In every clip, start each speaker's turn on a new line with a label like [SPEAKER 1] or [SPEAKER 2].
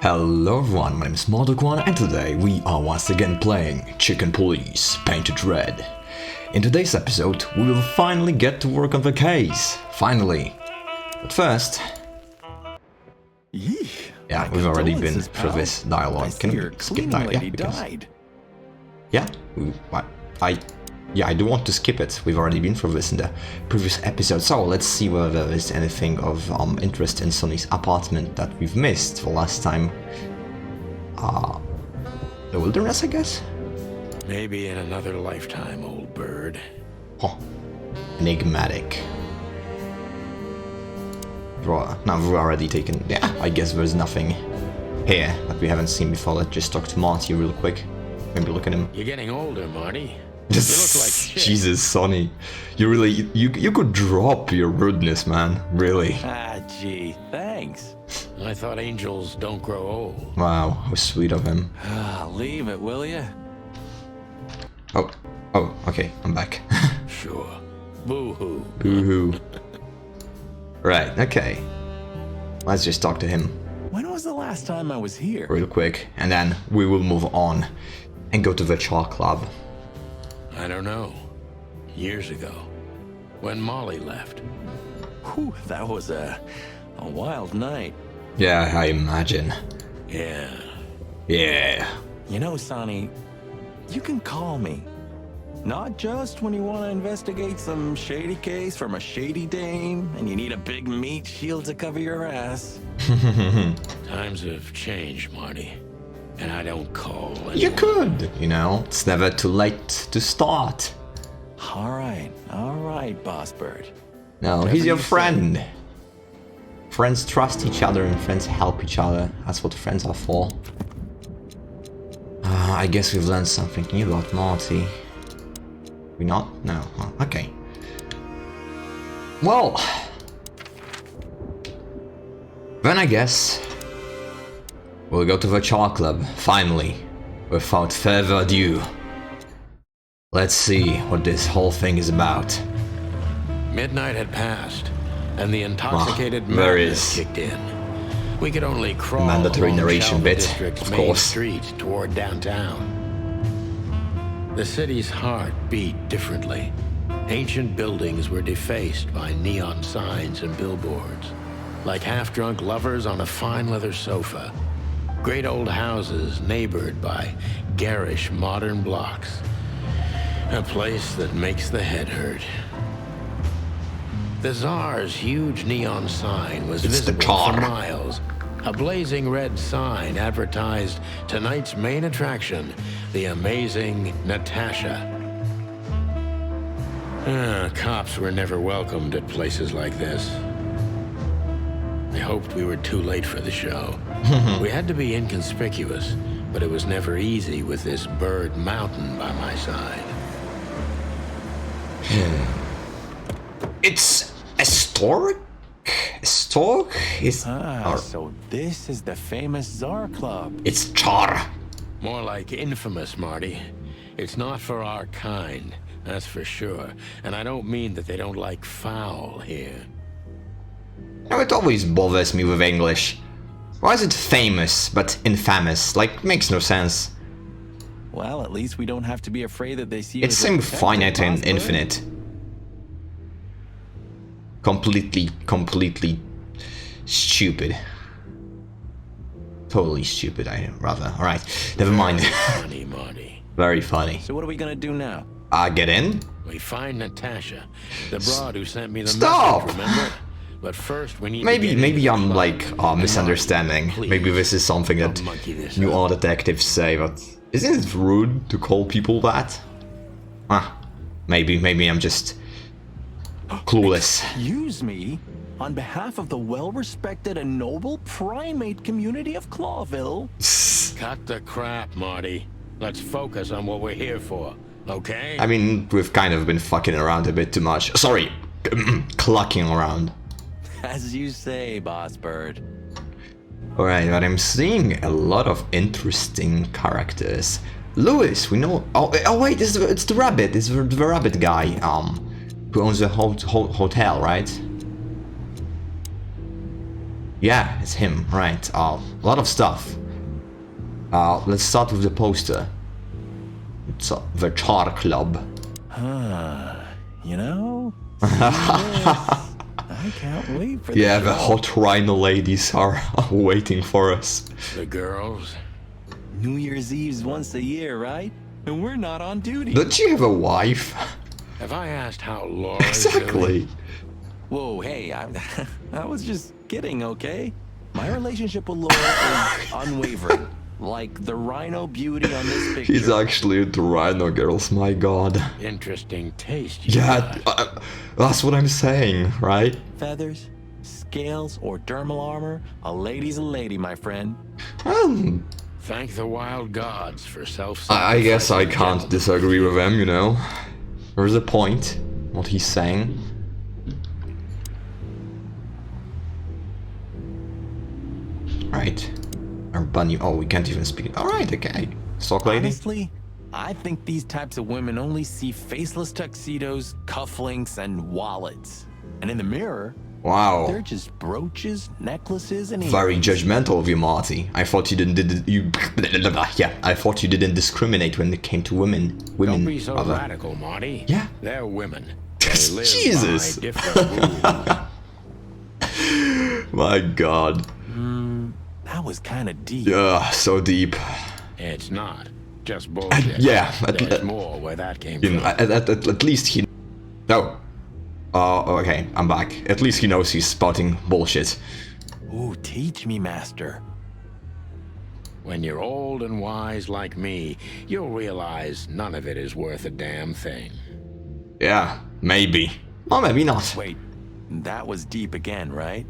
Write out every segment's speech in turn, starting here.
[SPEAKER 1] Hello everyone, my name is Mordokwan and today we are once again playing Chicken Police Painted Red. In today's episode we will finally get to work on the case. Finally. But first... Yeah, we've already been through this dialogue. Can we skip that? Yeah, because... Yeah, I do want to skip it. We've already been through this in the previous episode, so let's see whether there is anything of interest in Sonny's apartment that we've missed the last time. The wilderness, I guess?
[SPEAKER 2] Maybe in another lifetime, old bird.
[SPEAKER 1] Oh, enigmatic. Now we've already taken... Yeah, I guess there's nothing here that we haven't seen before. Let's just talk to Marty real quick. Maybe look at him.
[SPEAKER 2] You're getting older, Marty. You look like shit.
[SPEAKER 1] Jesus, Sonny. You really... You could drop your rudeness, man. Really.
[SPEAKER 3] Ah, gee, thanks.
[SPEAKER 2] I thought angels don't grow old.
[SPEAKER 1] Wow, how sweet of him.
[SPEAKER 3] Leave it, will ya?
[SPEAKER 1] Oh, okay, I'm back.
[SPEAKER 2] Sure. Boo-hoo.
[SPEAKER 1] Boo-hoo. Right, okay. Let's just talk to him
[SPEAKER 3] When was the last time I was here?
[SPEAKER 1] real quick, and then we will move on and go to the Char Club.
[SPEAKER 2] I don't know. Years ago. When Molly left.
[SPEAKER 3] Whew, that was a wild night.
[SPEAKER 1] Yeah, I imagine.
[SPEAKER 2] Yeah.
[SPEAKER 1] Yeah.
[SPEAKER 3] You know, Sonny, you can call me. Not just when you want to investigate some shady case from a shady dame and you need a big meat shield to cover your ass.
[SPEAKER 2] Times have changed, Marty. And I don't call anyone.
[SPEAKER 1] You could, you know. It's never too late to start.
[SPEAKER 3] All right, Boss Bird.
[SPEAKER 1] No,
[SPEAKER 3] Whatever
[SPEAKER 1] he's your
[SPEAKER 3] you
[SPEAKER 1] friend. Friends trust each other and friends help each other. That's what friends are for. I guess we've learned something new about Marty. We not? No. Oh, okay. Well, then I guess we'll go to the Char Club, finally. Without further ado. Let's see what this whole thing is about.
[SPEAKER 2] Midnight had passed, and the intoxicated
[SPEAKER 1] there
[SPEAKER 2] madness
[SPEAKER 1] is
[SPEAKER 2] kicked in. We could only crawl
[SPEAKER 1] mandatory
[SPEAKER 2] along
[SPEAKER 1] narration
[SPEAKER 2] Shalva
[SPEAKER 1] bit,
[SPEAKER 2] District's
[SPEAKER 1] of
[SPEAKER 2] main
[SPEAKER 1] course.
[SPEAKER 2] street toward downtown. The city's heart beat differently. Ancient buildings were defaced by neon signs and billboards, like half-drunk lovers on a fine leather sofa. Great old houses neighbored by garish modern blocks. A place that makes the head hurt. The Tsar's huge neon sign was visible for miles. A blazing red sign advertised tonight's main attraction, the amazing Natasha. Cops were never welcomed at places like this. I hoped we were too late for the show. We had to be inconspicuous, but it was never easy with this bird mountain by my side.
[SPEAKER 1] It's a stork? A stork?
[SPEAKER 3] So this is the famous Tsar Club.
[SPEAKER 1] It's Char.
[SPEAKER 2] More like infamous, Marty. It's not for our kind, that's for sure. And I don't mean that they don't like foul here.
[SPEAKER 1] Now it always bothers me with English. Why is it famous but infamous? Like, makes no sense.
[SPEAKER 3] Well, at least we don't have to be afraid that they see you.
[SPEAKER 1] It's infinite and infinite. Completely stupid. Totally stupid, rather. Alright, never mind.
[SPEAKER 2] Funny, Marty.
[SPEAKER 1] Very funny.
[SPEAKER 3] So what are we gonna do now?
[SPEAKER 1] Get in?
[SPEAKER 2] We find Natasha, the broad who sent me the
[SPEAKER 1] Stop!
[SPEAKER 2] message, remember? But first we need
[SPEAKER 1] Maybe I'm like misunderstanding.
[SPEAKER 2] Please.
[SPEAKER 1] Maybe this is something that new art detectives say, but isn't it rude to call people that? Maybe I'm just clueless.
[SPEAKER 3] Excuse me? On behalf of the well-respected and noble primate community of Clawville.
[SPEAKER 2] Cut the crap, Marty. Let's focus on what we're here for, okay?
[SPEAKER 1] I mean, we've kind of been fucking around a bit too much. Sorry, clucking around.
[SPEAKER 3] As you say, Boss Bird.
[SPEAKER 1] Alright, but I'm seeing a lot of interesting characters. Louis, we know... Oh wait, it's the rabbit. It's the rabbit guy, who owns the hotel, right? Yeah, it's him, right. A lot of stuff. Let's start with the poster. It's the Char Club.
[SPEAKER 3] You know? I can't wait for
[SPEAKER 1] Yeah,
[SPEAKER 3] the
[SPEAKER 1] the hot rhino ladies are waiting for us.
[SPEAKER 2] The girls?
[SPEAKER 3] New Year's Eve's once a year, right? And we're not on duty.
[SPEAKER 1] Don't you have a wife?
[SPEAKER 2] Have I asked how Laura's
[SPEAKER 1] Exactly.
[SPEAKER 2] doing?
[SPEAKER 3] Whoa, hey, I was just kidding, okay? My relationship with Laura is unwavering. Like the rhino beauty on this picture.
[SPEAKER 1] He's actually into rhino girls, my god.
[SPEAKER 2] Interesting taste. You
[SPEAKER 1] Yeah,
[SPEAKER 2] got.
[SPEAKER 1] that's what I'm saying, right?
[SPEAKER 3] Feathers, scales, or dermal armor, a lady's a lady, my friend.
[SPEAKER 2] Thank the wild gods for
[SPEAKER 1] I guess I can't
[SPEAKER 2] gentlemen.
[SPEAKER 1] disagree with him, you know. There's a point, what he's saying. Right. Our bunny. Oh, we can't even speak. Alright, okay. Stock lady?
[SPEAKER 3] Honestly, I think these types of women only see faceless tuxedos, cufflinks, and wallets. And in the mirror,
[SPEAKER 1] Wow.
[SPEAKER 3] they're just brooches, necklaces, and
[SPEAKER 1] Very
[SPEAKER 3] earrings.
[SPEAKER 1] judgmental of you, Marty. I thought you didn't. I thought you didn't discriminate when it came to women. Women.
[SPEAKER 2] Don't be so
[SPEAKER 1] other-
[SPEAKER 2] radical, Marty.
[SPEAKER 1] Yeah.
[SPEAKER 2] They're women. They live
[SPEAKER 1] Jesus.
[SPEAKER 2] by different rules.
[SPEAKER 1] My God.
[SPEAKER 3] That was kind of deep.
[SPEAKER 1] Yeah, so deep.
[SPEAKER 2] It's not. Just bullshit.
[SPEAKER 1] Yeah,
[SPEAKER 2] There's more where that came
[SPEAKER 1] You know,
[SPEAKER 2] from.
[SPEAKER 1] at least he. No. Okay, I'm back. At least he knows he's spouting bullshit.
[SPEAKER 3] Ooh, teach me, master.
[SPEAKER 2] When you're old and wise like me, you'll realize none of it is worth a damn thing.
[SPEAKER 1] Yeah, maybe. Or maybe not.
[SPEAKER 3] Wait, that was deep again, right?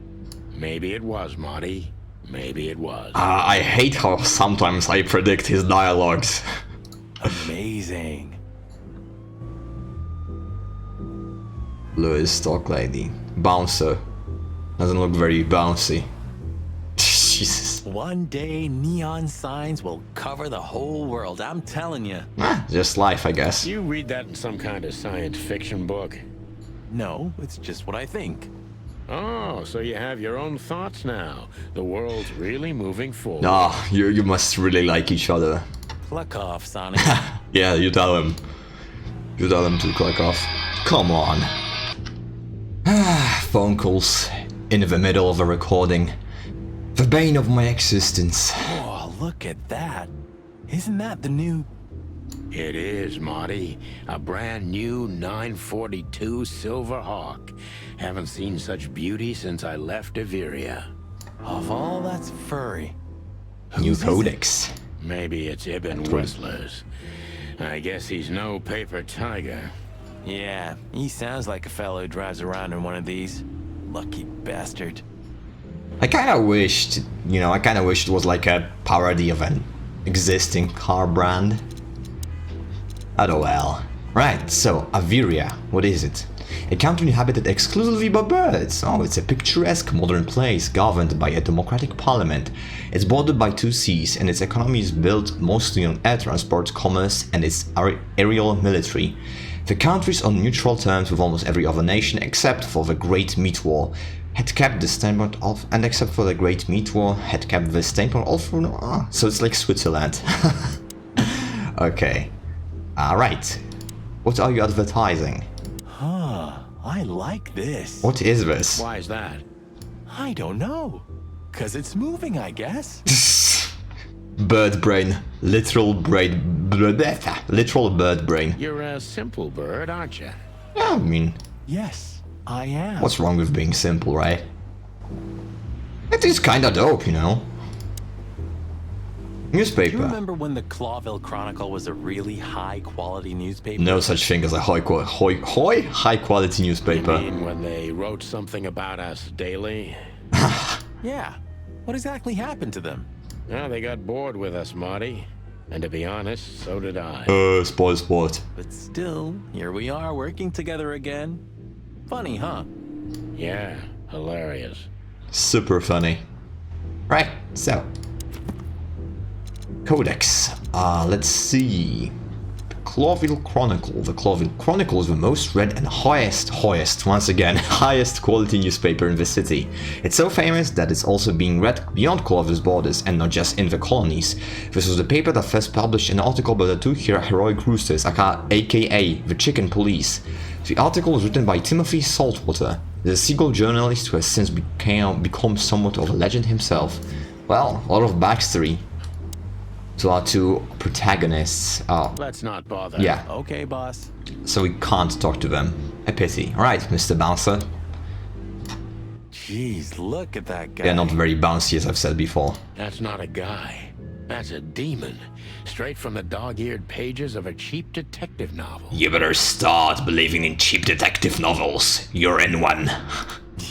[SPEAKER 2] Maybe it was, Marty. Maybe it was.
[SPEAKER 1] I hate how sometimes I predict his dialogues.
[SPEAKER 3] Amazing.
[SPEAKER 1] Louis, stock lady. Bouncer. Doesn't look very bouncy. Jesus.
[SPEAKER 3] One day, neon signs will cover the whole world, I'm telling you.
[SPEAKER 1] Just life, I guess.
[SPEAKER 2] You read that in some kind of science fiction book?
[SPEAKER 3] No, it's just what I think.
[SPEAKER 2] Oh, so you have your own thoughts now. The world's really moving forward.
[SPEAKER 1] Ah, you must really like each other.
[SPEAKER 3] Cluck off, Sonic.
[SPEAKER 1] Yeah, you tell him. You tell him to click off. Come on. Phone calls in the middle of a recording. The bane of my existence.
[SPEAKER 3] Oh, look at that. Isn't that the new...
[SPEAKER 2] It is, Marty. A brand new 942 Silver Hawk. Haven't seen such beauty since I left Iveria.
[SPEAKER 3] Of all that's furry.
[SPEAKER 1] New
[SPEAKER 3] Whose is it?
[SPEAKER 1] codex.
[SPEAKER 2] Maybe it's Ibn Whistler's. I guess he's no paper tiger.
[SPEAKER 3] Yeah, he sounds like a fellow who drives around in one of these. Lucky bastard.
[SPEAKER 1] I kinda wished, it was like a parody of an existing car brand. Oh well. Right, so, Averia, what is it? A country inhabited exclusively by birds. Oh, it's a picturesque modern place governed by a democratic parliament. It's bordered by two seas, and its economy is built mostly on air transport, commerce, and its aerial military. The country is on neutral terms with almost every other nation except for the Great Meat War. Had kept the standpoint of, and except for the Great Meat War, had kept the standpoint all through. So it's like Switzerland. Okay. Alright. What are you advertising?
[SPEAKER 3] Huh, I like this.
[SPEAKER 1] What is this?
[SPEAKER 2] Why is that?
[SPEAKER 3] I don't know. 'Cause it's moving, I guess.
[SPEAKER 1] Bird brain. Literal bird brain.
[SPEAKER 2] You're a simple bird, aren't you?
[SPEAKER 1] Yeah, I mean,
[SPEAKER 3] Yes, I am.
[SPEAKER 1] what's wrong with being simple, right? It is kinda dope, you know?
[SPEAKER 3] Do you
[SPEAKER 1] Newspaper.
[SPEAKER 3] remember when the Clawville Chronicle was a really high-quality newspaper?
[SPEAKER 1] No such thing as a high quality
[SPEAKER 2] You
[SPEAKER 1] newspaper.
[SPEAKER 2] mean when they wrote something about us daily?
[SPEAKER 3] Yeah. What exactly happened to them?
[SPEAKER 2] Well, they got bored with us, Marty. And to be honest, so did I.
[SPEAKER 1] Spoil sport.
[SPEAKER 3] But still, here we are working together again. Funny, huh?
[SPEAKER 2] Yeah, hilarious.
[SPEAKER 1] Super funny. Right, so. Codex. Let's see. Cloville Chronicle. The Cloville Chronicle is the most read and once again, highest quality newspaper in the city. It's so famous that it's also being read beyond Cloville's borders and not just in the colonies. This was the paper that first published an article about the two heroic roosters, aka the Chicken Police. The article was written by Timothy Saltwater, the seagull journalist who has since become somewhat of a legend himself. Well, a lot of backstory to our two protagonists.
[SPEAKER 2] Let's not bother.
[SPEAKER 1] Yeah.
[SPEAKER 3] Okay, boss.
[SPEAKER 1] So we can't talk to them. A pity. Alright, Mr. Bouncer.
[SPEAKER 3] Jeez, look at that guy.
[SPEAKER 1] They're not very bouncy, as I've said before.
[SPEAKER 2] That's not a guy. That's a demon. Straight from the dog-eared pages of a cheap detective novel.
[SPEAKER 1] You better start believing in cheap detective novels. You're in one.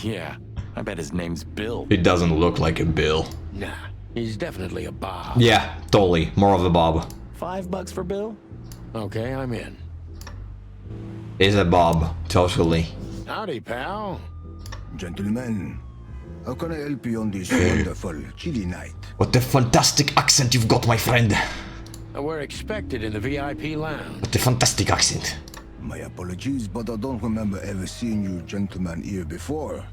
[SPEAKER 3] Yeah, I bet his name's Bill.
[SPEAKER 1] It doesn't look like a Bill.
[SPEAKER 2] Nah, he's definitely a Bob.
[SPEAKER 1] Yeah, totally. More of a Bob.
[SPEAKER 3] $5 for Bill?
[SPEAKER 2] Okay, I'm in.
[SPEAKER 1] Is a Bob. Totally.
[SPEAKER 2] Howdy, pal.
[SPEAKER 4] Gentlemen, how can I help you on this wonderful, chilly night?
[SPEAKER 1] What a fantastic accent you've got, my friend.
[SPEAKER 2] We're expected in the VIP lounge.
[SPEAKER 1] What a fantastic accent.
[SPEAKER 4] My apologies, but I don't remember ever seeing you gentlemen here before.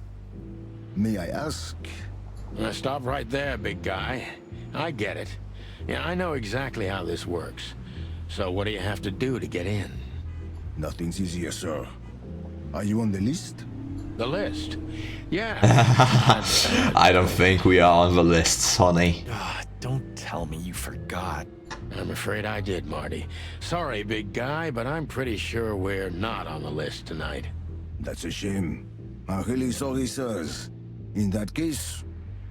[SPEAKER 4] May I ask?
[SPEAKER 2] Stop right there, big guy. I get it. Yeah, I know exactly how this works. So what do you have to do to get in?
[SPEAKER 4] Nothing's easier, sir. Are you on the list?
[SPEAKER 2] The list? Yeah.
[SPEAKER 1] I don't think we are on the list, honey.
[SPEAKER 3] Don't tell me you forgot.
[SPEAKER 2] I'm afraid I did, Marty. Sorry, big guy, but I'm pretty sure we're not on the list tonight.
[SPEAKER 4] That's a shame. I'm really sorry, sirs. In that case,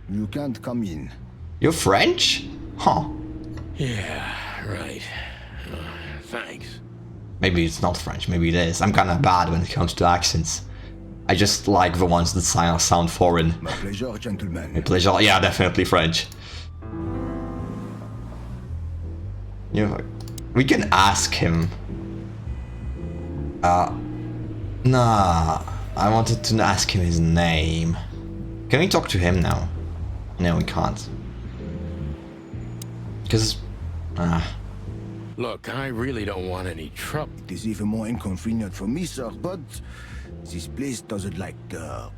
[SPEAKER 4] you can't come in.
[SPEAKER 1] You're French? Huh.
[SPEAKER 2] Yeah, right. Thanks.
[SPEAKER 1] Maybe it's not French, maybe it is. I'm kinda bad when it comes to accents. I just like the ones that sound foreign.
[SPEAKER 4] My pleasure, gentlemen.
[SPEAKER 1] My pleasure. Yeah, definitely French. Yeah, we can ask him. Nah, I wanted to ask him his name. Can we talk to him now? No, we can't. Because,
[SPEAKER 2] Look, I really don't want any trouble.
[SPEAKER 4] It is even more inconvenient for me, sir, but this place doesn't like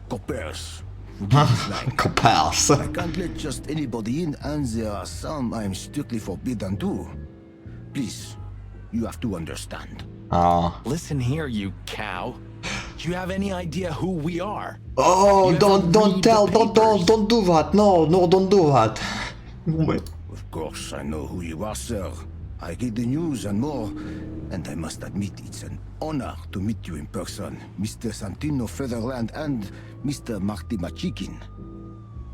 [SPEAKER 4] coppers.
[SPEAKER 1] Coppers.
[SPEAKER 4] I can't let just anybody in, and there are some I'm strictly forbidden to. Please, you have to understand.
[SPEAKER 3] Listen here, you cow. Do you have any idea who we are?
[SPEAKER 1] Oh,
[SPEAKER 3] You
[SPEAKER 1] don't
[SPEAKER 3] ever
[SPEAKER 1] don't
[SPEAKER 3] read
[SPEAKER 1] tell,
[SPEAKER 3] the
[SPEAKER 1] don't
[SPEAKER 3] papers?
[SPEAKER 1] do that. No, don't do that.
[SPEAKER 4] Of course, I know who you are, sir. I get the news and more, and I must admit it's an honor to meet you in person, Mr. Santino Featherland and Mr. Marty Machikin.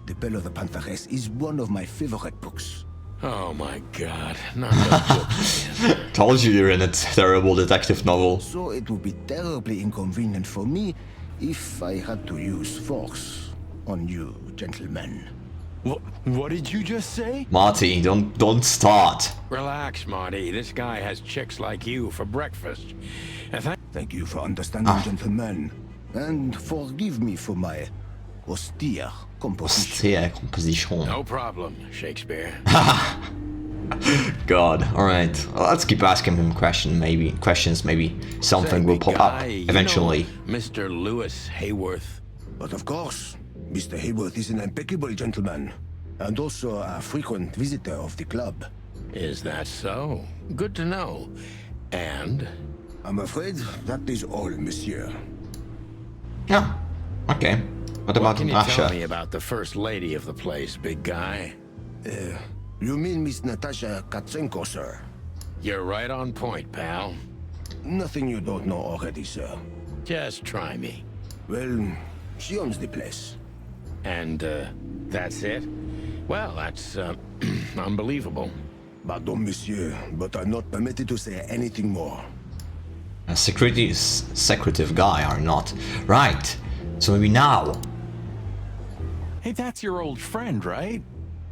[SPEAKER 4] The Bell of the Pantheress is one of my favorite books.
[SPEAKER 2] Oh my god, not the books again.
[SPEAKER 1] Told you you're in a terrible detective novel.
[SPEAKER 4] So it would be terribly inconvenient for me if I had to use force on you, gentlemen.
[SPEAKER 3] What did you just say?
[SPEAKER 1] Marty, don't start.
[SPEAKER 2] Relax, Marty. This guy has chicks like you for breakfast.
[SPEAKER 4] Thank you for understanding, gentlemen. And forgive me for my austere composition.
[SPEAKER 1] Austere composition.
[SPEAKER 2] No problem, Shakespeare.
[SPEAKER 1] God. Alright. Well, let's keep asking him questions. Maybe something
[SPEAKER 2] Say,
[SPEAKER 1] will
[SPEAKER 2] big
[SPEAKER 1] pop
[SPEAKER 2] guy,
[SPEAKER 1] up
[SPEAKER 2] you
[SPEAKER 1] eventually.
[SPEAKER 2] know Mr. Lewis Hayworth.
[SPEAKER 4] But of course, Mr. Hayworth is an impeccable gentleman, and also a frequent visitor of the club.
[SPEAKER 2] Is that so? Good to know. And?
[SPEAKER 4] I'm afraid that is all, monsieur.
[SPEAKER 1] Yeah. Okay. What
[SPEAKER 2] What
[SPEAKER 1] about
[SPEAKER 2] can you tell me
[SPEAKER 1] Natasha?
[SPEAKER 2] about the first lady of the place, big guy?
[SPEAKER 4] You mean Miss Natasha Katsenko, sir?
[SPEAKER 2] You're right on point, pal.
[SPEAKER 4] Nothing you don't know already, sir.
[SPEAKER 2] Just try me.
[SPEAKER 4] Well, she owns the place.
[SPEAKER 2] And, that's it? Well, that's, unbelievable.
[SPEAKER 4] Pardon, monsieur, but I'm not permitted to say anything more.
[SPEAKER 1] A secretive guy or not. Right. So maybe now.
[SPEAKER 3] Hey, that's your old friend, right?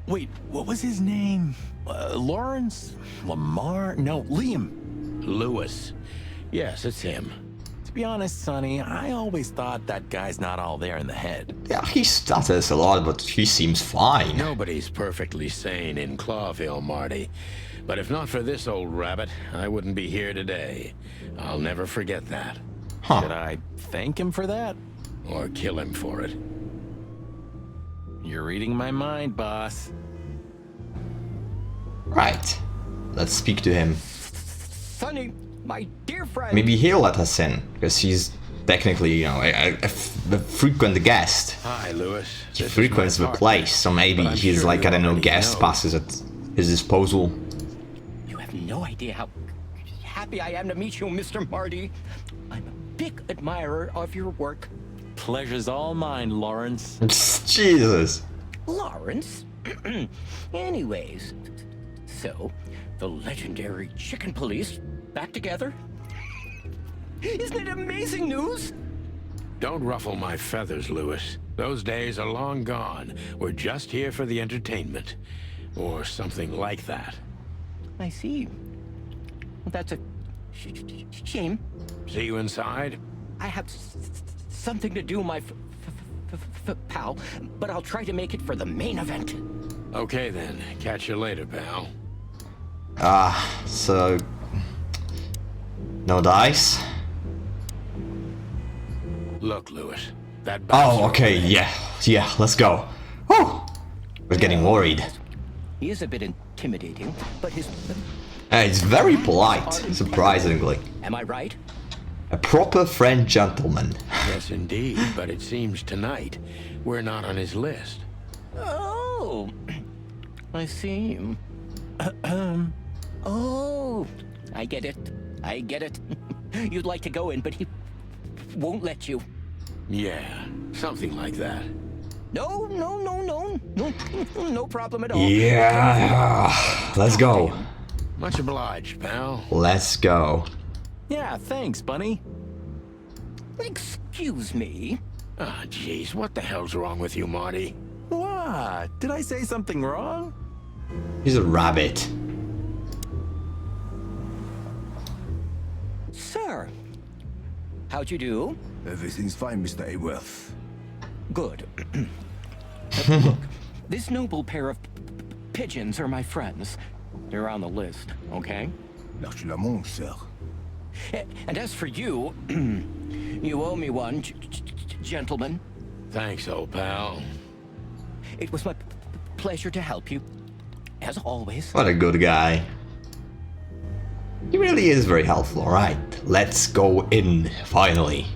[SPEAKER 3] Wait, what was his name? Lawrence? Lamar? No, Liam.
[SPEAKER 2] Lewis. Yes, it's him.
[SPEAKER 3] be honest, Sonny, I always thought that guy's not all there in the head.
[SPEAKER 1] Yeah, he stutters a lot, but he seems fine.
[SPEAKER 2] Nobody's perfectly sane in Clawville, Marty. But if not for this old rabbit, I wouldn't be here today. I'll never forget that.
[SPEAKER 1] Huh.
[SPEAKER 3] Should I thank him for that?
[SPEAKER 2] Or kill him for it.
[SPEAKER 3] You're reading my mind, boss.
[SPEAKER 1] Right. Let's speak to him.
[SPEAKER 5] Sonny, my dear friend.
[SPEAKER 1] Maybe he'll let us in, because he's technically, you know, a frequent guest.
[SPEAKER 2] Hi, Lewis.
[SPEAKER 1] He
[SPEAKER 2] This is
[SPEAKER 1] frequents
[SPEAKER 2] my
[SPEAKER 1] the
[SPEAKER 2] partner,
[SPEAKER 1] place, so maybe
[SPEAKER 2] but I'm
[SPEAKER 1] he's
[SPEAKER 2] sure
[SPEAKER 1] like,
[SPEAKER 2] you
[SPEAKER 1] I don't know,
[SPEAKER 2] already
[SPEAKER 1] guest
[SPEAKER 2] know.
[SPEAKER 1] passes at his disposal.
[SPEAKER 5] You have no idea how happy I am to meet you, Mr. Marty. I'm a big admirer of your work.
[SPEAKER 3] Pleasure's all mine, Lawrence.
[SPEAKER 1] Jesus.
[SPEAKER 5] Lawrence? Anyways, so, the legendary Chicken Police back together? Isn't it amazing news?
[SPEAKER 2] Don't ruffle my feathers, Lewis. Those days are long gone. We're just here for the entertainment. Or something like that.
[SPEAKER 5] I see. Well, that's a shame.
[SPEAKER 2] See you inside?
[SPEAKER 5] I have something to do, my pal, but I'll try to make it for the main event.
[SPEAKER 2] Okay then. Catch you later, pal.
[SPEAKER 1] So... no dice?
[SPEAKER 2] Look, Lewis. That
[SPEAKER 1] Oh,
[SPEAKER 2] bastard
[SPEAKER 1] okay,
[SPEAKER 2] over there-
[SPEAKER 1] yeah, let's go. Whew. We're getting worried.
[SPEAKER 5] He is a bit intimidating, but his...
[SPEAKER 1] It's very polite, surprisingly.
[SPEAKER 5] Am I right?
[SPEAKER 1] A proper French gentleman.
[SPEAKER 2] Yes, indeed. But it seems tonight we're not on his list.
[SPEAKER 5] Oh, I see. Oh, I get it. I get it. You'd like to go in, but he won't let you.
[SPEAKER 2] Yeah, something like that.
[SPEAKER 5] No, no problem at all.
[SPEAKER 1] Yeah, let's go.
[SPEAKER 2] Much obliged, pal.
[SPEAKER 1] Let's go.
[SPEAKER 3] Yeah, thanks, Bunny.
[SPEAKER 5] Excuse me.
[SPEAKER 2] Ah, jeez, what the hell's wrong with you, Marty?
[SPEAKER 3] What? Did I say something wrong?
[SPEAKER 1] He's a rabbit.
[SPEAKER 5] Sir, how'd you do?
[SPEAKER 4] Everything's fine, Mr. Ayworth.
[SPEAKER 5] Good. Look, this noble pair of pigeons are my friends. They're on the list, okay?
[SPEAKER 4] Merci la mon, sir.
[SPEAKER 5] And as for you, you owe me one, gentlemen.
[SPEAKER 2] Thanks, old pal.
[SPEAKER 5] It was my pleasure to help you, as always.
[SPEAKER 1] What a good guy. He really is very helpful, alright. Let's go in, finally.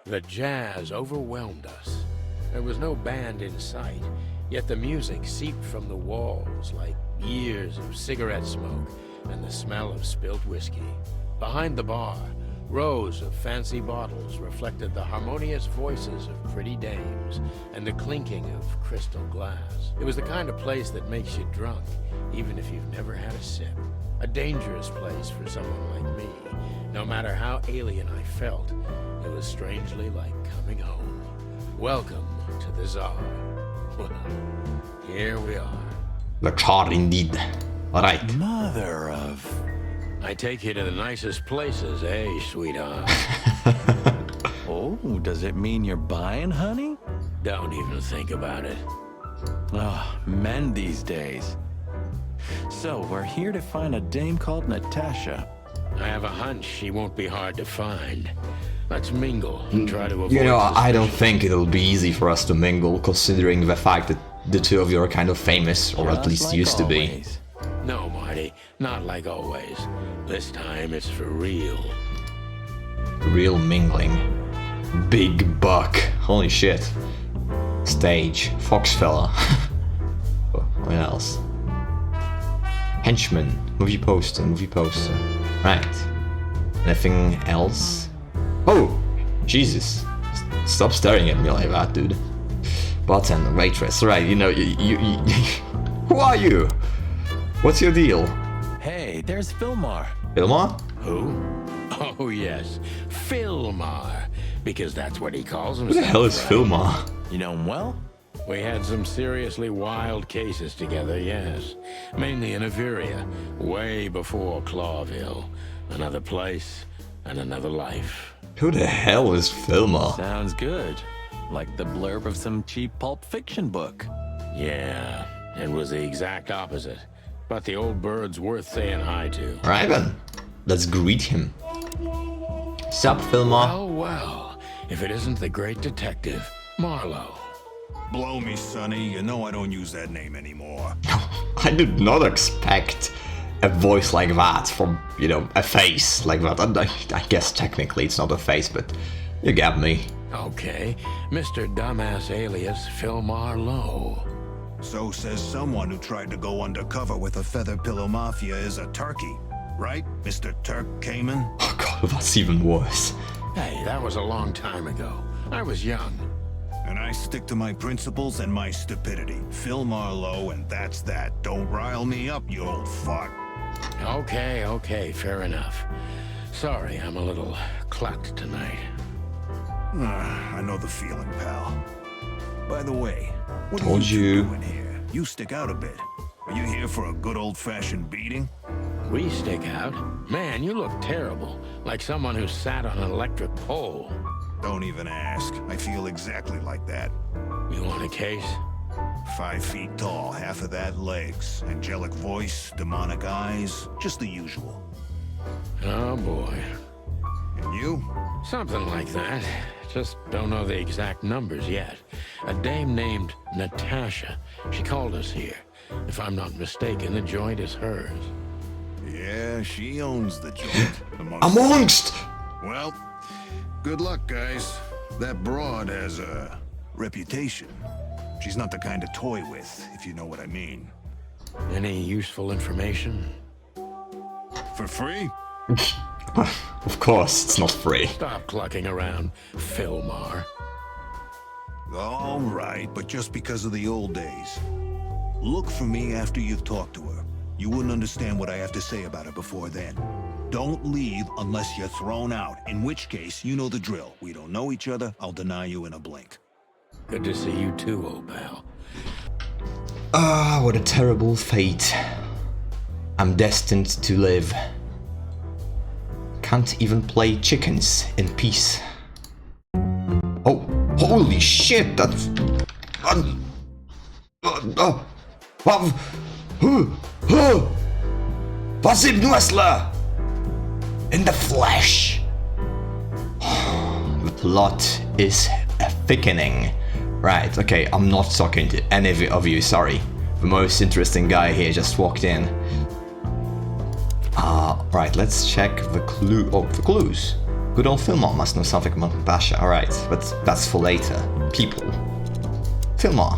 [SPEAKER 2] The jazz overwhelmed us. There was no band in sight, yet the music seeped from the walls like years of cigarette smoke and the smell of spilt whiskey. Behind the bar, rows of fancy bottles reflected the harmonious voices of pretty dames and the clinking of crystal glass. It was the kind of place that makes you drunk, even if you've never had a sip. A dangerous place for someone like me. No matter how alien I felt, it was strangely like coming home. Welcome to the Tsar. Well, here we are.
[SPEAKER 1] The char indeed. Alright.
[SPEAKER 3] Mother of...
[SPEAKER 2] I take you to the nicest places, eh, sweetheart?
[SPEAKER 3] Oh, does it mean you're buying, honey?
[SPEAKER 2] Don't even think about it.
[SPEAKER 3] Oh, men these days. So, we're here to find a dame called Natasha.
[SPEAKER 2] I have a hunch she won't be hard to find. Let's mingle and try to avoid
[SPEAKER 1] You know, I don't
[SPEAKER 2] suspicion.
[SPEAKER 1] think it'll be easy for us to mingle, considering the fact that the two of you are kind of famous, or at
[SPEAKER 3] Just
[SPEAKER 1] least
[SPEAKER 3] like
[SPEAKER 1] used to be.
[SPEAKER 3] always.
[SPEAKER 2] No, Marty, not like always. This time it's for real.
[SPEAKER 1] Real mingling. Big buck. Holy shit. Stage. Fox fella. What else? Henchman. Movie poster. Right. Anything else? Oh! Jesus. Stop staring at me like that, dude. Bartender, waitress. Right, you know, you who are you? What's your deal?
[SPEAKER 3] Hey, there's Fillmar.
[SPEAKER 1] Ilma?
[SPEAKER 2] Who? Oh, yes. Philmar. Because that's what he calls
[SPEAKER 1] Who
[SPEAKER 2] himself.
[SPEAKER 1] the hell is
[SPEAKER 2] right?
[SPEAKER 1] Filma?
[SPEAKER 3] You know him well?
[SPEAKER 2] We had some seriously wild cases together, yes. Mainly in Averia, way before Clawville. Another place, and another life.
[SPEAKER 1] Who the hell is Filmer?
[SPEAKER 3] Sounds good. Like the blurb of some cheap pulp fiction book.
[SPEAKER 2] Yeah, it was the exact opposite. But the old bird's worth saying hi to.
[SPEAKER 1] Right then, let's greet him. Sup, Filmer?
[SPEAKER 2] Oh, well, if it isn't the great detective, Marlowe.
[SPEAKER 6] Blow me, Sonny. You know I don't use that name anymore.
[SPEAKER 1] I did not expect a voice like that from, you know, a face like that. And I guess technically it's not a face, but you get me.
[SPEAKER 2] Okay, Mr. Dumbass alias Phil Marlowe.
[SPEAKER 6] So says someone who tried to go undercover with a feather pillow mafia is a turkey. Right, Mr. Turk Cayman?
[SPEAKER 1] Oh god, that's even worse.
[SPEAKER 2] Hey, that was a long time ago. I was young.
[SPEAKER 6] And I stick to my principles and my stupidity. Phil Marlowe, and that's that. Don't rile me up, you old fuck.
[SPEAKER 2] Okay, fair enough. Sorry, I'm a little clucked tonight.
[SPEAKER 6] I know the feeling, pal. By the way, what
[SPEAKER 1] Told
[SPEAKER 6] are you
[SPEAKER 1] you.
[SPEAKER 6] two doing here? You stick out a bit. Are you here for a good old-fashioned beating?
[SPEAKER 2] We stick out? Man, you look terrible. Like someone who sat on an electric pole.
[SPEAKER 6] Don't even ask. I feel exactly like that.
[SPEAKER 2] You want a case?
[SPEAKER 6] 5 feet tall, half of that legs. Angelic voice, demonic eyes, just the usual.
[SPEAKER 2] Oh boy.
[SPEAKER 6] And you?
[SPEAKER 2] Something like that. Just don't know the exact numbers yet. A dame named Natasha. She called us here. If I'm not mistaken, the joint is hers.
[SPEAKER 6] Yeah, she owns the joint.
[SPEAKER 1] Amongst!
[SPEAKER 6] Well, good luck, guys. That broad has a reputation. She's not the kind to toy with, if you know what I mean.
[SPEAKER 2] Any useful information?
[SPEAKER 6] For free?
[SPEAKER 1] Of course, it's not free.
[SPEAKER 2] Stop clucking around, Philmar.
[SPEAKER 6] All right, but just because of the old days. Look for me after you've talked to her. You wouldn't understand what I have to say about her before then. Don't leave unless you're thrown out, in which case, you know the drill. We don't know each other, I'll deny you in a blink.
[SPEAKER 2] Good to see you too, old pal.
[SPEAKER 1] Ah, what a terrible fate. I'm destined to live. Can't even play chickens in peace. Oh, holy shit, that's... Was im Nussler? In the flesh. The plot is thickening. Right, okay, I'm not talking to any of you, sorry. The most interesting guy here just walked in. Right, let's check the clue. Oh, the clues. Good old Filmar must know something about Basha. Alright, but that's for later. People. Filmar.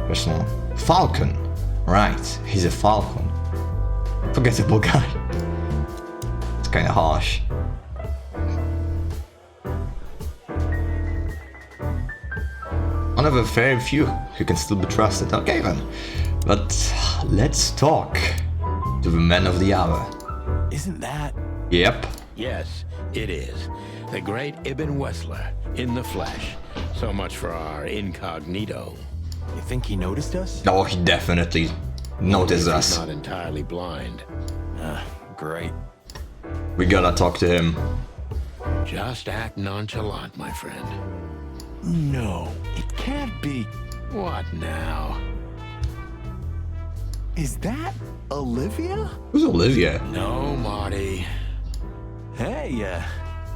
[SPEAKER 1] Personal. Falcon. Right, he's a falcon. Forgettable guy. It's kinda harsh. One of a very few who can still be trusted. Okay then. But let's talk to the man of the hour.
[SPEAKER 3] Isn't that?
[SPEAKER 1] Yep.
[SPEAKER 2] Yes, it is. The great Ibn Wessler, in the flesh. So much for our incognito.
[SPEAKER 3] You think he noticed us?
[SPEAKER 1] Oh, he definitely noticed
[SPEAKER 2] He's
[SPEAKER 1] us.
[SPEAKER 2] not entirely blind.
[SPEAKER 3] Great.
[SPEAKER 1] We gotta talk to him.
[SPEAKER 2] Just act nonchalant, my friend.
[SPEAKER 3] No, it can't be.
[SPEAKER 2] What now?
[SPEAKER 3] Is that Olivia?
[SPEAKER 1] Who's Olivia?
[SPEAKER 2] No, Marty.
[SPEAKER 3] Hey,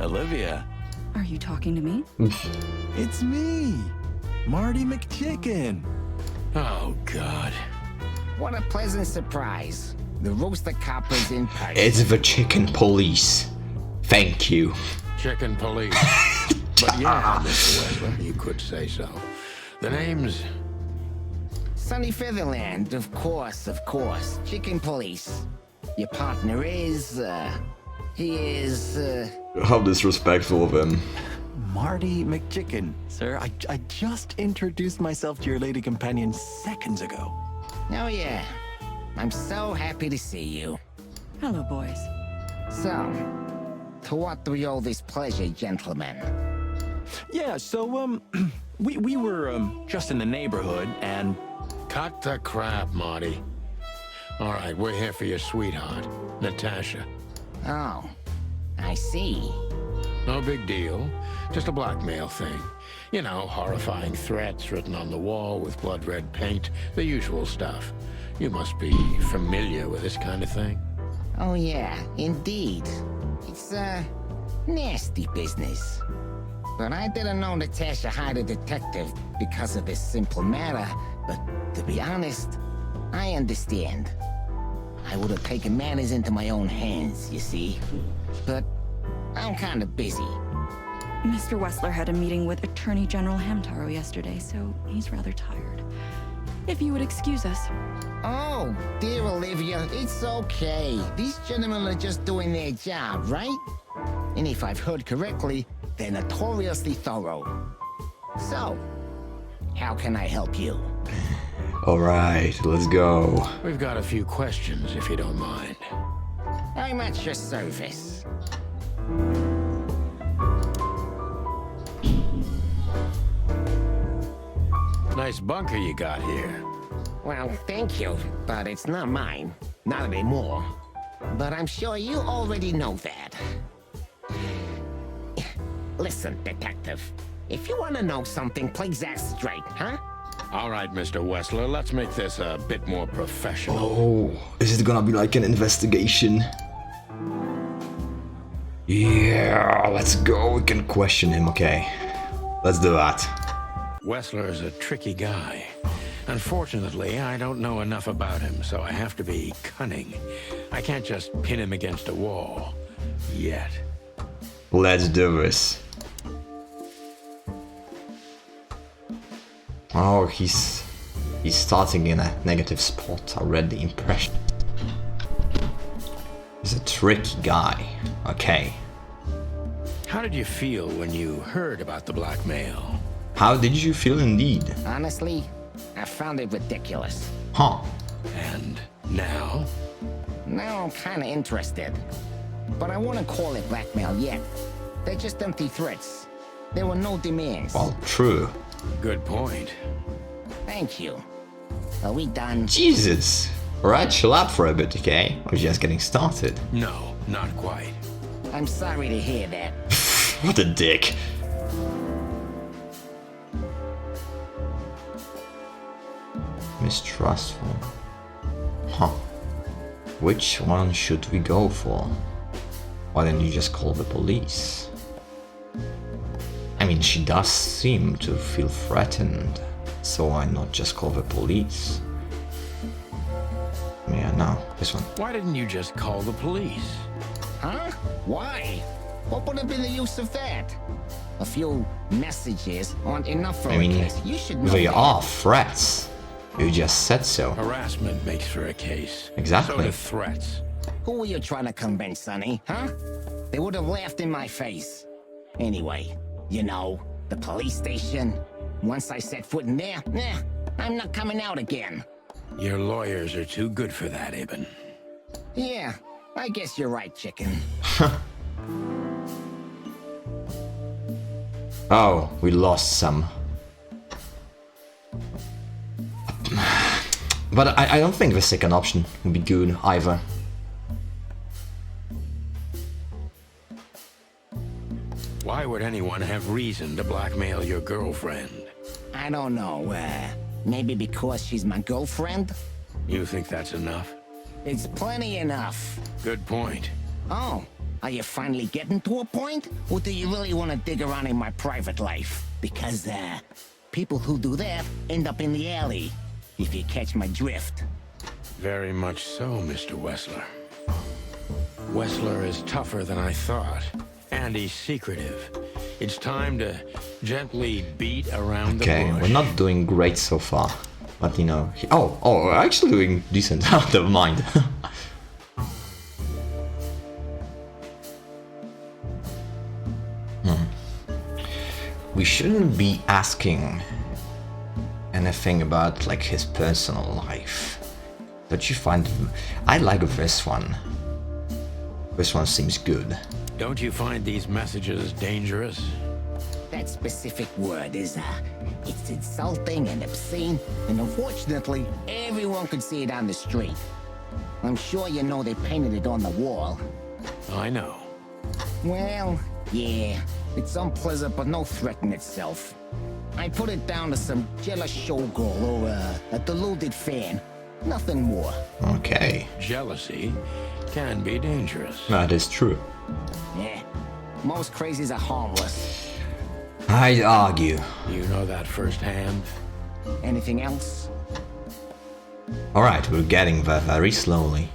[SPEAKER 3] Olivia.
[SPEAKER 7] Are you talking to me?
[SPEAKER 3] It's me, Marty McChicken.
[SPEAKER 2] Oh, God.
[SPEAKER 8] What a pleasant surprise. The rooster copper's in person.
[SPEAKER 1] It's the chicken police. Thank you.
[SPEAKER 2] Chicken police. But yeah, Mr. Wessler, you could say so. The name's...
[SPEAKER 8] Sunny Featherland, of course. Chicken police. Your partner is, he is,
[SPEAKER 1] How disrespectful of him.
[SPEAKER 3] Marty McChicken. Sir, I just introduced myself to your lady companion seconds ago.
[SPEAKER 8] Oh yeah. I'm so happy to see you.
[SPEAKER 7] Hello, boys.
[SPEAKER 8] So, to what do we owe this pleasure, gentlemen?
[SPEAKER 3] Yeah, so, we were, just in the neighborhood, and...
[SPEAKER 2] Cut the crap, Marty. All right, we're here for your sweetheart, Natasha.
[SPEAKER 8] Oh. I see.
[SPEAKER 2] No big deal. Just a blackmail thing. You know, horrifying threats written on the wall with blood-red paint. The usual stuff. You must be familiar with this kind of thing.
[SPEAKER 8] Oh yeah, indeed. It's nasty business. But I didn't know Natasha hired a detective because of this simple matter. But to be honest, I understand. I would have taken matters into my own hands, you see. But I'm kind of busy.
[SPEAKER 7] Mr. Wessler had a meeting with Attorney General Hamtaro yesterday, so he's rather tired. If you would excuse us.
[SPEAKER 8] Oh, dear Olivia, it's okay. These gentlemen are just doing their job, right? And if I've heard correctly, they're notoriously thorough. So, how can I help you?
[SPEAKER 1] Alright, let's go.
[SPEAKER 2] We've got a few questions, if you don't mind.
[SPEAKER 8] I'm at your service.
[SPEAKER 2] Nice bunker you got here.
[SPEAKER 8] Well, thank you, but it's not mine. Not anymore. But I'm sure you already know that. Listen, detective. If you want to know something, please ask straight, huh?
[SPEAKER 2] All right, Mr. Wessler, let's make this a bit more professional.
[SPEAKER 1] Oh, is it gonna be like an investigation? Yeah, let's go. We can question him, okay. Let's do that.
[SPEAKER 2] Wessler is a tricky guy. Unfortunately, I don't know enough about him, so I have to be cunning. I can't just pin him against a wall. Yet.
[SPEAKER 1] Let's do this. Oh, he's starting in a negative spot. I read the impression. He's a tricky guy. Okay.
[SPEAKER 2] How did you feel when you heard about the blackmail?
[SPEAKER 1] How did you feel indeed?
[SPEAKER 8] Honestly, I found it ridiculous.
[SPEAKER 1] Huh.
[SPEAKER 2] And now?
[SPEAKER 8] Now I'm kinda interested. But I wouldn't call it blackmail yet. They're just empty threats. There were no demands.
[SPEAKER 1] Well, true.
[SPEAKER 2] Good point.
[SPEAKER 8] Thank you. Are we done?
[SPEAKER 1] Jesus. Alright, chill out for a bit, okay? We're just getting started.
[SPEAKER 2] No, not quite.
[SPEAKER 8] I'm sorry to hear that.
[SPEAKER 1] What a dick. Mistrustful. Huh. Which one should we go for? Why don't you just call the police? I mean, she does seem to feel threatened, so why not just call the police? Yeah, no, this one.
[SPEAKER 2] Why didn't you just call the police?
[SPEAKER 8] Huh? Why? What would have been the use of that? A few messages aren't enough for
[SPEAKER 1] I
[SPEAKER 8] a
[SPEAKER 1] mean,
[SPEAKER 8] case. You should know
[SPEAKER 1] they
[SPEAKER 8] that.
[SPEAKER 1] are threats. You just said so.
[SPEAKER 2] Harassment makes for a case.
[SPEAKER 1] Exactly.
[SPEAKER 2] So do threats.
[SPEAKER 8] Who were you trying to convince, Sonny? Huh? They would have laughed in my face. Anyway, you know, the police station. Once I set foot in there, I'm not coming out again.
[SPEAKER 2] Your lawyers are too good for that, Ibn.
[SPEAKER 8] Yeah, I guess you're right, chicken.
[SPEAKER 1] Oh, we lost some. But I don't think the second option would be good either.
[SPEAKER 2] Why would anyone have reason to blackmail your girlfriend?
[SPEAKER 8] I don't know, maybe because she's my girlfriend?
[SPEAKER 2] You think that's enough?
[SPEAKER 8] It's plenty enough.
[SPEAKER 2] Good point.
[SPEAKER 8] Oh, are you finally getting to a point? Or do you really want to dig around in my private life? Because, people who do that end up in the alley, if you catch my drift.
[SPEAKER 2] Very much so, Mr. Wessler. Wessler is tougher than I thought, and he's secretive. It's time to gently beat around the bush.
[SPEAKER 1] Okay, we're not doing great so far. But you know, oh, we're actually doing decent. Never mind. We shouldn't be asking anything about like his personal life. But you find, I like this one. This one seems good.
[SPEAKER 2] Don't you find these messages dangerous?
[SPEAKER 8] That specific word is, it's insulting and obscene, and unfortunately, everyone could see it on the street. I'm sure you know they painted it on the wall.
[SPEAKER 2] I know.
[SPEAKER 8] Well, yeah. It's unpleasant, but no threat in itself. I put it down to some jealous showgirl or a deluded fan. Nothing more.
[SPEAKER 1] Okay,
[SPEAKER 2] Jealousy can be dangerous.
[SPEAKER 1] that is true.
[SPEAKER 8] Yeah. Most crazies are harmless.
[SPEAKER 1] I'd argue.
[SPEAKER 2] You know that firsthand?
[SPEAKER 8] Anything else?
[SPEAKER 1] Alright, we're getting there very slowly.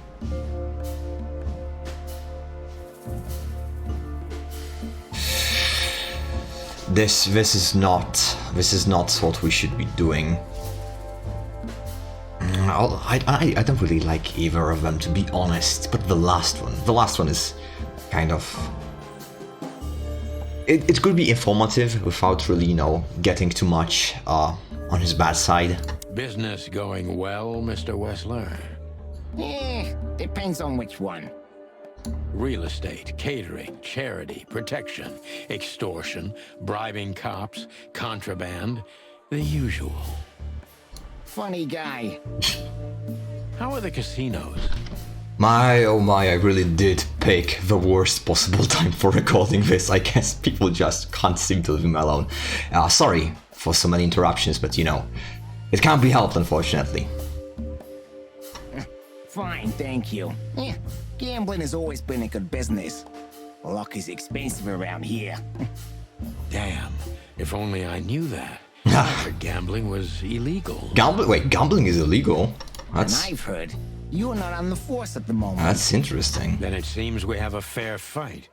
[SPEAKER 1] This is not what we should be doing. I don't really like either of them, to be honest, but the last one is kind of... It could be informative without really, you know, getting too much on his bad side.
[SPEAKER 2] Business going well, Mr. Wessler?
[SPEAKER 8] Depends on which one.
[SPEAKER 2] Real estate, catering, charity, protection, extortion, bribing cops, contraband, the usual.
[SPEAKER 8] Funny guy.
[SPEAKER 2] How are the casinos?
[SPEAKER 1] My oh my, I really did pick the worst possible time for recording this. I guess people just can't seem to leave me alone. Sorry for so many interruptions, but you know, it can't be helped, unfortunately.
[SPEAKER 8] Fine, thank you. Gambling has always been a good business. Luck is expensive around here.
[SPEAKER 2] Damn, if only I knew that. I heard gambling was illegal.
[SPEAKER 1] Gambling is illegal?
[SPEAKER 8] And I've heard you're not on the force at the moment.
[SPEAKER 1] That's interesting.
[SPEAKER 2] Then it seems we have a fair fight.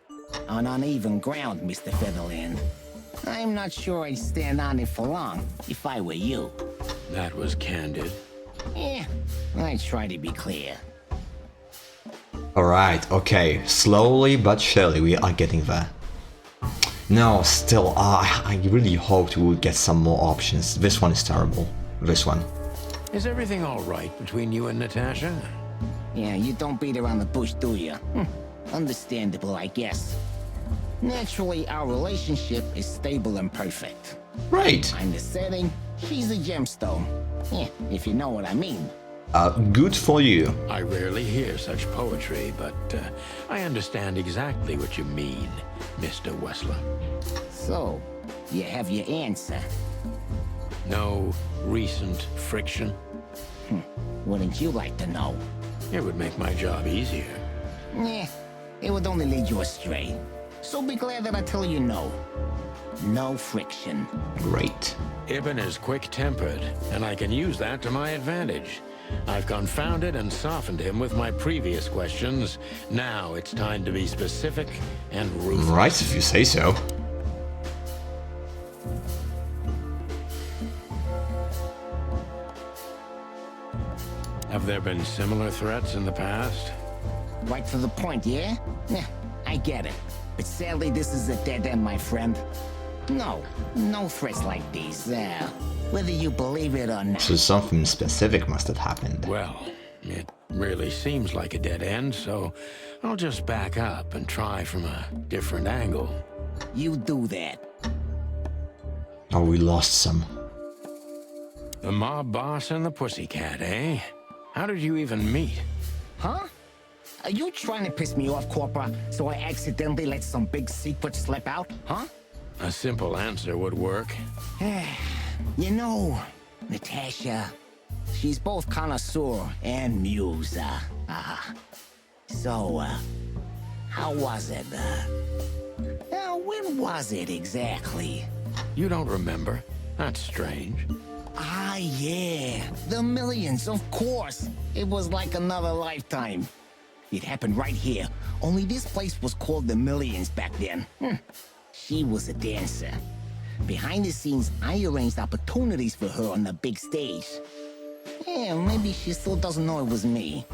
[SPEAKER 8] On uneven ground, Mr. Featherland. I'm not sure I'd stand on it for long, if I were you.
[SPEAKER 2] That was candid.
[SPEAKER 8] I try to be clear.
[SPEAKER 1] Alright, okay. Slowly but surely we are getting there. No, still, I really hoped we would get some more options. This one is terrible. This one.
[SPEAKER 2] Is everything all right between you and Natasha?
[SPEAKER 8] Yeah, you don't beat around the bush, do you? Understandable, I guess. Naturally, our relationship is stable and perfect.
[SPEAKER 1] Right.
[SPEAKER 8] I'm the setting, she's a gemstone. If you know what I mean.
[SPEAKER 1] Good for you.
[SPEAKER 2] I rarely hear such poetry, but I understand exactly what you mean, Mr. Wessler.
[SPEAKER 8] So, you have your answer.
[SPEAKER 2] No recent friction?
[SPEAKER 8] Wouldn't you like to know?
[SPEAKER 2] It would make my job easier.
[SPEAKER 8] It would only lead you astray. So be glad that I tell you no. No friction.
[SPEAKER 1] Great.
[SPEAKER 2] Ibn is quick-tempered, and I can use that to my advantage. I've confounded and softened him with my previous questions. Now it's time to be specific and ruthless.
[SPEAKER 1] Right, if you say so.
[SPEAKER 2] Have there been similar threats in the past?
[SPEAKER 8] Right to the point, yeah? I get it. But sadly, this is a dead end, my friend. No threats like these, whether you believe it or not.
[SPEAKER 1] So something specific must have happened.
[SPEAKER 2] Well, it really seems like a dead end, so I'll just back up and try from a different angle.
[SPEAKER 8] You do that.
[SPEAKER 1] Oh, we lost some.
[SPEAKER 2] The mob boss and the pussycat, eh? How did you even meet?
[SPEAKER 8] Huh? Are you trying to piss me off, Corpora, so I accidentally let some big secret slip out, huh?
[SPEAKER 2] A simple answer would work.
[SPEAKER 8] You know, Natasha, she's both connoisseur and muse. So, how was it? When was it exactly?
[SPEAKER 2] You don't remember? That's strange.
[SPEAKER 8] Yeah, the millions, of course. It was like another lifetime. It happened right here, only this place was called the Millions back then. She was a dancer. Behind the scenes, I arranged opportunities for her on the big stage. Maybe she still doesn't know it was me.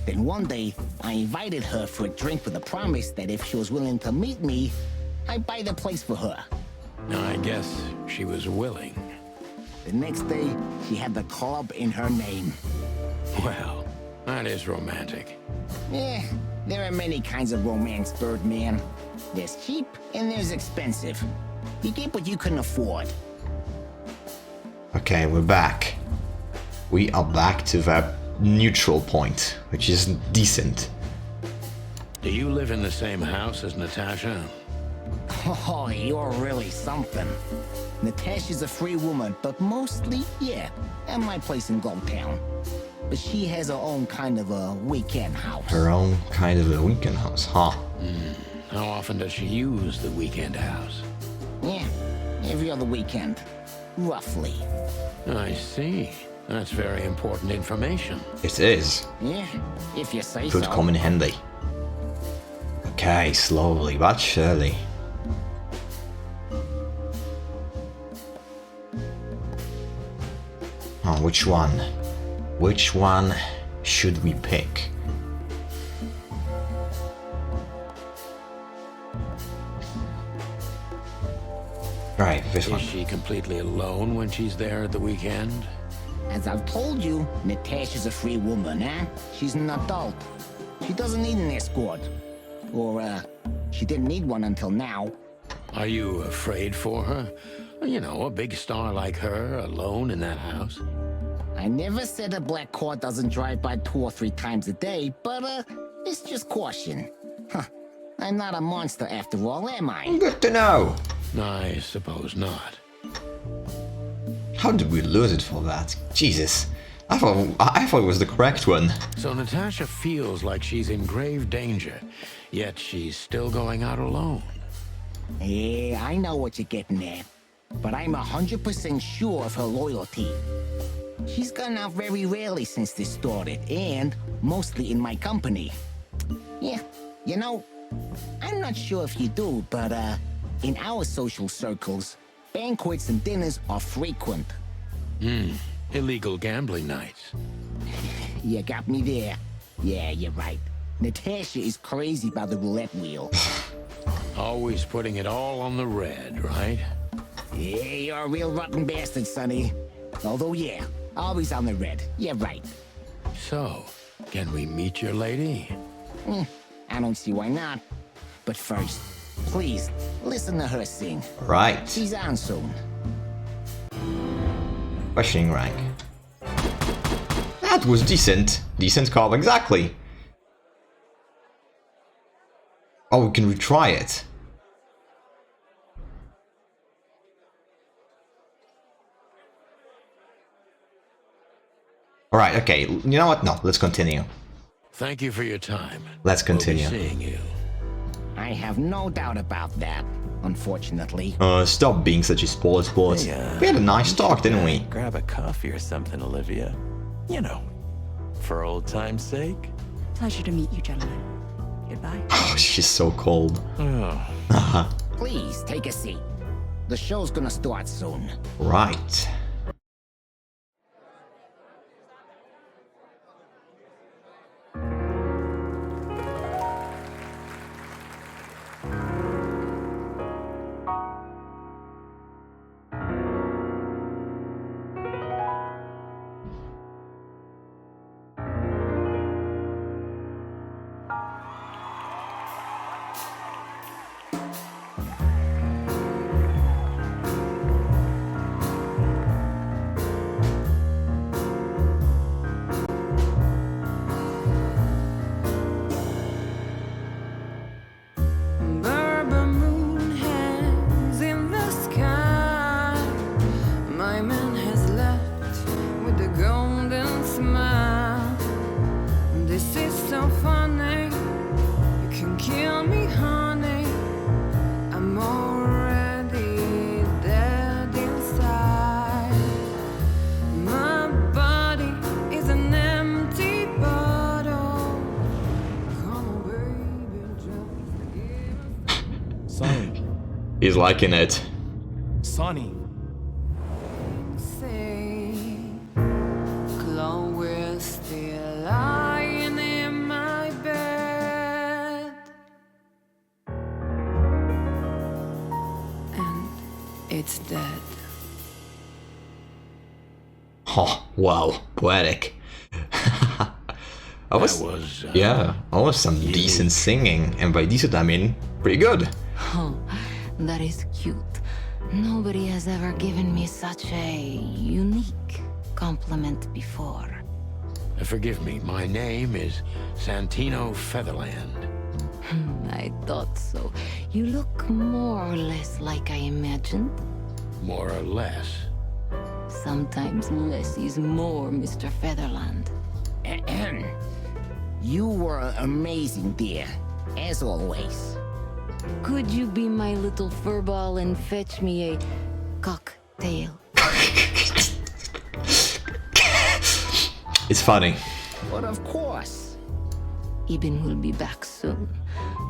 [SPEAKER 8] Then one day, I invited her for a drink with a promise that if she was willing to meet me, I'd buy the place for her.
[SPEAKER 2] I guess she was willing.
[SPEAKER 8] The next day, she had the club in her name.
[SPEAKER 2] Well, that is romantic.
[SPEAKER 8] There are many kinds of romance, Birdman. There's cheap and there's expensive. You get what you can afford.
[SPEAKER 1] Okay, we're back. We are back to that neutral point, which is decent.
[SPEAKER 2] Do you live in the same house as Natasha?
[SPEAKER 8] Oh, you're really something. Natasha's a free woman, but mostly, yeah, at my place in Goldtown. But she has her own kind of a weekend house.
[SPEAKER 1] Her own kind of a weekend house, huh?
[SPEAKER 2] How often does she use the weekend house?
[SPEAKER 8] Yeah, every other weekend, roughly.
[SPEAKER 2] I see. That's very important information.
[SPEAKER 1] It is.
[SPEAKER 8] Yeah, if you say
[SPEAKER 1] Could
[SPEAKER 8] so.
[SPEAKER 1] come in handy. Okay, slowly but surely. Oh, which one? Which one should we pick? Right, this
[SPEAKER 2] Is
[SPEAKER 1] one.
[SPEAKER 2] she completely alone when she's there at the weekend?
[SPEAKER 8] As I've told you, Natasha's a free woman, eh? She's an adult. She doesn't need an escort. Or, she didn't need one until now.
[SPEAKER 2] Are you afraid for her? You know, a big star like her, alone in that house.
[SPEAKER 8] I never said a black car doesn't drive by 2 or 3 times a day, but, it's just caution. Huh. I'm not a monster after all, am I?
[SPEAKER 1] Good to know.
[SPEAKER 2] I suppose not.
[SPEAKER 1] How did we lose it for that? Jesus. I thought it was the correct one.
[SPEAKER 2] So Natasha feels like she's in grave danger, yet she's still going out alone.
[SPEAKER 8] Yeah, I know what you're getting at. But I'm 100% sure of her loyalty. She's gone out very rarely since this started, and mostly in my company. Yeah, you know, I'm not sure if you do, but, in our social circles, banquets and dinners are frequent.
[SPEAKER 2] Illegal gambling nights.
[SPEAKER 8] You got me there. Yeah, you're right. Natasha is crazy about the roulette wheel.
[SPEAKER 2] Always putting it all on the red, right?
[SPEAKER 8] Yeah, you're a real rotten bastard, Sonny. Although, yeah, always on the red. You're right.
[SPEAKER 2] So, can we meet your lady?
[SPEAKER 8] I don't see why not. But first, please, listen to her sing.
[SPEAKER 1] Right.
[SPEAKER 8] She's on soon.
[SPEAKER 1] Questioning rank. That was decent. Decent call, exactly. Oh, we can retry it. Alright, okay. You know what? No, let's continue.
[SPEAKER 2] Thank you for your time.
[SPEAKER 1] Let's continue.
[SPEAKER 2] We'll be seeing you.
[SPEAKER 8] I have no doubt about that, unfortunately.
[SPEAKER 1] Stop being such a sport.
[SPEAKER 3] Hey,
[SPEAKER 1] We had a nice talk, didn't we?
[SPEAKER 3] Grab a coffee or something, Olivia. You know, for old time's sake.
[SPEAKER 7] Pleasure to meet you, gentlemen. Goodbye.
[SPEAKER 1] Oh, she's so cold.
[SPEAKER 3] Oh.
[SPEAKER 8] Please, take a seat. The show's gonna start soon.
[SPEAKER 1] Right.
[SPEAKER 9] Bourbon moon hangs in the sky. My man has left with a golden smile. This is so funny. You can kill me, honey. I'm already dead inside. My body is an empty bottle. Come on, baby, just give
[SPEAKER 3] Sonny.
[SPEAKER 1] He's liking it.
[SPEAKER 3] Sonny.
[SPEAKER 9] say Chloe's still lying in my bed, and it's dead.
[SPEAKER 1] Oh, wow. Poetic.
[SPEAKER 2] That was,
[SPEAKER 1] yeah, almost some decent singing. And by decent, I mean pretty good.
[SPEAKER 10] Oh, that is cute. Nobody has ever given me such a unique compliment before.
[SPEAKER 2] Forgive me, my name is Santino Featherland.
[SPEAKER 10] I thought so. You look more or less like I imagined.
[SPEAKER 2] More or less.
[SPEAKER 10] Sometimes less is more, Mr. Featherland.
[SPEAKER 8] Ahem. You were amazing, dear. As always.
[SPEAKER 10] Could you be my little furball and fetch me a cocktail?
[SPEAKER 1] It's funny.
[SPEAKER 8] But of course.
[SPEAKER 10] Ibn will be back soon.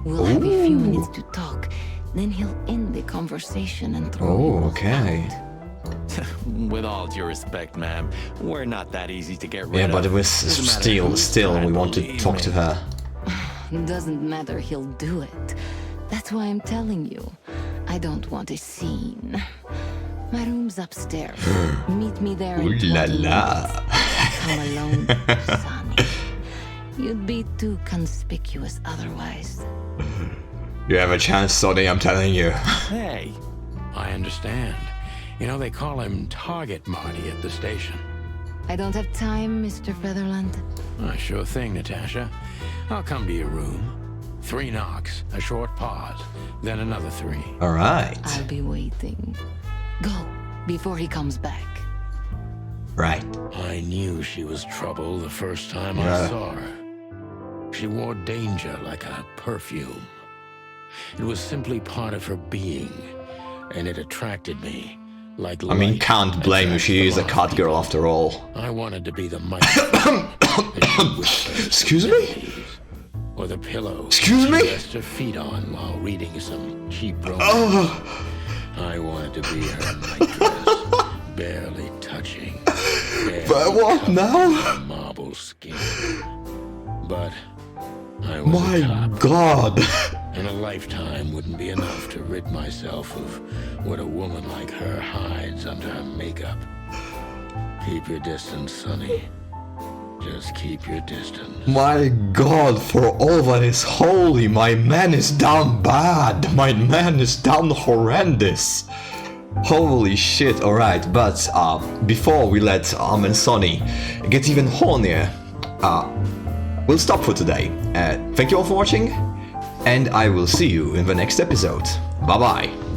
[SPEAKER 10] We'll have a few minutes to talk. Then he'll end the conversation and throw you
[SPEAKER 1] Oh,
[SPEAKER 10] all
[SPEAKER 1] okay.
[SPEAKER 10] out.
[SPEAKER 3] With all due respect, ma'am, we're not that easy to get rid of.
[SPEAKER 1] Yeah, but it was
[SPEAKER 3] Doesn't matter who's
[SPEAKER 1] still, we
[SPEAKER 3] trying
[SPEAKER 1] want to
[SPEAKER 3] leave
[SPEAKER 1] talk
[SPEAKER 3] me.
[SPEAKER 1] to her.
[SPEAKER 10] Doesn't matter, he'll do it. That's why I'm telling you. I don't want a scene. My room's upstairs. Meet me there
[SPEAKER 1] Ooh
[SPEAKER 10] in
[SPEAKER 1] la
[SPEAKER 10] 20
[SPEAKER 1] la.
[SPEAKER 10] minutes. Come alone, Sonny. You'd be too conspicuous otherwise.
[SPEAKER 1] You have a chance, Sonny, I'm telling you.
[SPEAKER 3] Hey,
[SPEAKER 2] I understand. You know, they call him Target Marty at the station.
[SPEAKER 10] I don't have time, Mr. Featherland.
[SPEAKER 2] Sure thing, Natasha. I'll come to your room. 3 knocks, a short pause, then another 3.
[SPEAKER 1] Alright.
[SPEAKER 10] I'll be waiting. Go, before he comes back.
[SPEAKER 1] Right.
[SPEAKER 2] I knew she was trouble the first time
[SPEAKER 1] Yeah.
[SPEAKER 2] I saw her. She wore danger like a perfume. It was simply part of her being, and it attracted me. Like
[SPEAKER 1] I mean,
[SPEAKER 2] light
[SPEAKER 1] can't blame you, she is a
[SPEAKER 2] attracts the
[SPEAKER 1] CATGIRL
[SPEAKER 2] lost
[SPEAKER 1] after all.
[SPEAKER 2] people. I wanted to be the microphone that she whispered
[SPEAKER 1] Excuse me?
[SPEAKER 2] melodies, or the pillow
[SPEAKER 1] Excuse
[SPEAKER 2] she
[SPEAKER 1] me?
[SPEAKER 2] rests her feet on while reading some cheap romance.
[SPEAKER 1] Oh,
[SPEAKER 2] I wanted to be her nightdress, barely touching.
[SPEAKER 1] but what now?
[SPEAKER 2] Her marble skin. But I was a
[SPEAKER 1] My
[SPEAKER 2] cop,
[SPEAKER 1] god.
[SPEAKER 2] and a lifetime wouldn't be enough to rid myself of what a woman like her hides under her makeup. Keep your distance, Sonny. Just keep your distance.
[SPEAKER 1] My god, for all that is holy, my man is down bad. My man is down horrendous. Holy shit, alright, but before we let and Sonny get even hornier, we'll stop for today. Thank you all for watching, and I will see you in the next episode. Bye bye.